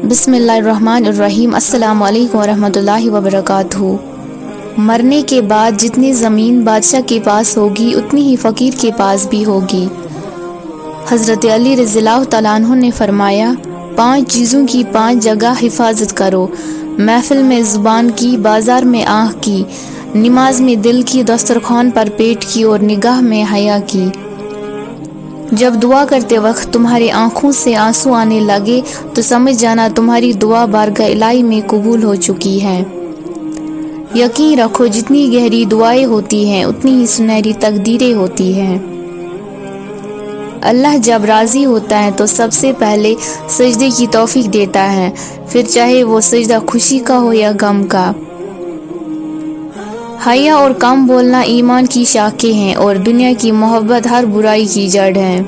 बिस्मिल्लाहिर्रहमानिर्रहीम। अस्सलाम वालेकुम वरहमतुल्लाहि वबरकातुहू। मरने के बाद जितनी ज़मीन बादशाह के पास होगी उतनी ही फ़कीर के पास भी होगी। हज़रत अली रज़ियल्लाहु तआला अन्हु ने फरमाया, 5 चीज़ों की 5 जगह हिफाजत करो, महफिल में ज़ुबान की, बाज़ार में आँख की, नमाज में दिल की, दस्तरखान पर पेट की और निगाह में हया की। जब दुआ करते वक्त तुम्हारी आंखों से आंसू आने लगे तो समझ जाना तुम्हारी दुआ बारगाह इलाही में कबूल हो चुकी है। यकीन रखो जितनी गहरी दुआएं होती हैं उतनी ही सुनहरी तकदीरें होती हैं। अल्लाह जब राज़ी होता है तो सबसे पहले सजदे की तौफीक देता है, फिर चाहे वो सजदा खुशी का हो या गम का। हया और कम बोलना ईमान की शाखें हैं और दुनिया की मोहब्बत हर बुराई की जड़ है।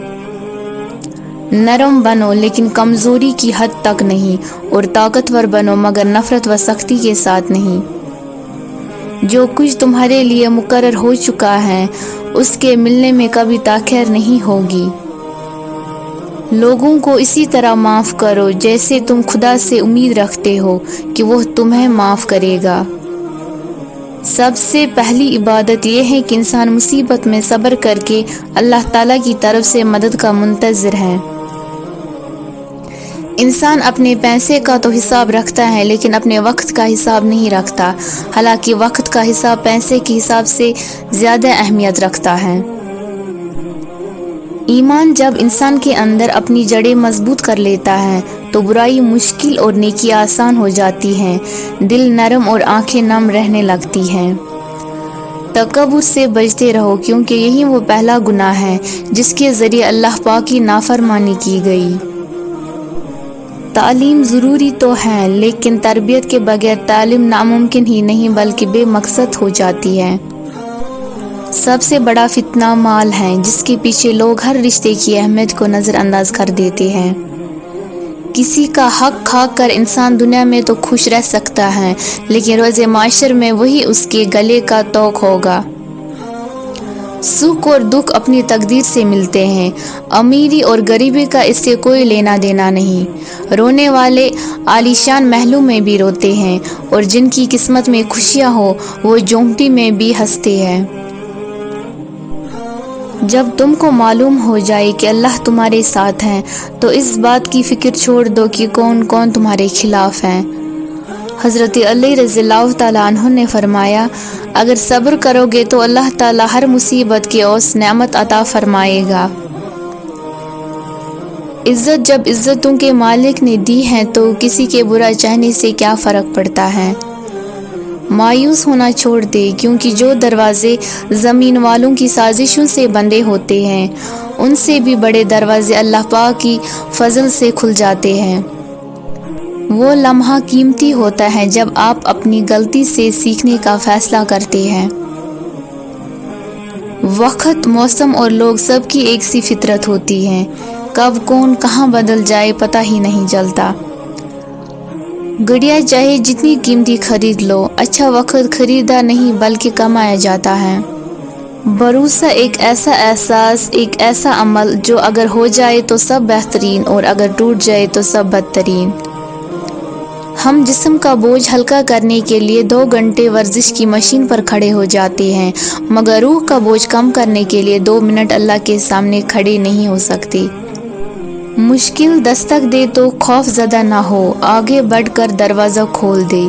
नरम बनो लेकिन कमज़ोरी की हद तक नहीं, और ताकतवर बनो मगर नफ़रत व सख्ती के साथ नहीं। जो कुछ तुम्हारे लिए मुकर्रर हो चुका है उसके मिलने में कभी ताख़ीर नहीं होगी। लोगों को इसी तरह माफ़ करो जैसे तुम खुदा से उम्मीद रखते हो कि वो तुम्हें माफ़ करेगा। सबसे पहली इबादत यह है कि इंसान मुसीबत में सब्र करके अल्लाह ताला की तरफ से मदद का मुंतज़िर है। इंसान अपने पैसे का तो हिसाब रखता है लेकिन अपने वक्त का हिसाब नहीं रखता, हालांकि वक्त का हिसाब पैसे के हिसाब से ज़्यादा अहमियत रखता है। ईमान जब इंसान के अंदर अपनी जड़ें मजबूत कर लेता है तो बुराई मुश्किल और नेकी आसान हो जाती हैं, दिल नरम और आंखें नम रहने लगती हैं। तकब्बुर से बचते रहो क्योंकि यही वो पहला गुनाह है जिसके ज़रिए अल्लाह पाक की नाफरमानी की गई। तालीम ज़रूरी तो है लेकिन तरबियत के बगैर तालीम नामुमकिन ही नहीं बल्कि बेमकसद हो जाती है। सबसे बड़ा फितना माल है जिसके पीछे लोग हर रिश्ते की अहमियत को नज़रअंदाज कर देते हैं। किसी का हक खा कर इंसान दुनिया में तो खुश रह सकता है लेकिन रोज़े माशर में वही उसके गले का तोक होगा। सुख और दुख अपनी तकदीर से मिलते हैं, अमीरी और गरीबी का इससे कोई लेना देना नहीं। रोने वाले आलीशान महलों में भी रोते हैं और जिनकी किस्मत में खुशियाँ हो वो झोंपड़ी में भी हंसते हैं। जब तुमको मालूम हो जाए कि अल्लाह तुम्हारे साथ है तो इस बात की फ़िक्र छोड़ दो कि कौन कौन तुम्हारे खिलाफ हैं। हज़रत अली रज़ियल्लाहु तआला अन्हु ने फरमाया, अगर सब्र करोगे तो अल्लाह ताला हर मुसीबत के औस नेमत अता फरमाएगा। इज़्ज़त जब इज़्ज़तों के मालिक ने दी है तो किसी के बुरा चाहने से क्या फ़र्क पड़ता है। मायूस होना छोड़ दे क्योंकि जो दरवाजे ज़मीन वालों की साजिशों से बंदे होते हैं उनसे भी बड़े दरवाजे अल्लाह पाक की फजल से खुल जाते हैं। वो लम्हा कीमती होता है जब आप अपनी गलती से सीखने का फैसला करते हैं। वक्त, मौसम और लोग सबकी एक सी फितरत होती है, कब कौन कहाँ बदल जाए पता ही नहीं चलता। घड़ियाँ चाहे जितनी कीमती खरीद लो, अच्छा वक्त खरीदा नहीं बल्कि कमाया जाता है। भरोसा एक ऐसा एहसास, एक ऐसा अमल जो अगर हो जाए तो सब बेहतरीन और अगर टूट जाए तो सब बदतरीन। हम जिस्म का बोझ हल्का करने के लिए 2 घंटे वर्जिश की मशीन पर खड़े हो जाते हैं मगर रूह का बोझ कम करने के लिए 2 मिनट अल्लाह के सामने खड़े नहीं हो सकते। मुश्किल दस्तक दे तो खौफ ज़दा ना हो, आगे बढ़कर दरवाज़ा खोल दे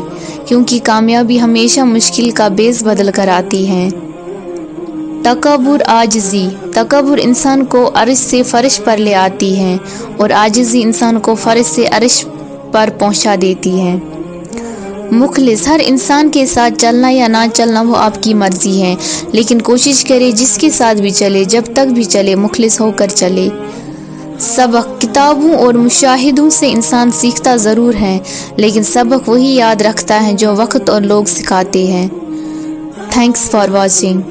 क्योंकि कामयाबी हमेशा मुश्किल का बेस बदल कर आती है। तकब्बुर आजिज़ी, तकब्बुर इंसान को अर्श से फर्श पर ले आती है और आजिज़ी इंसान को फर्श से अर्श पर पहुंचा देती है। मुखलिस, हर इंसान के साथ चलना या ना चलना वो आपकी मर्ज़ी है लेकिन कोशिश करे जिसके साथ भी चले जब तक भी चले मुखलिस होकर चले। सबक, किताबों और मुशाहिदों से इंसान सीखता ज़रूर है लेकिन सबक वही याद रखता है जो वक्त और लोग सिखाते हैं। Thanks for watching.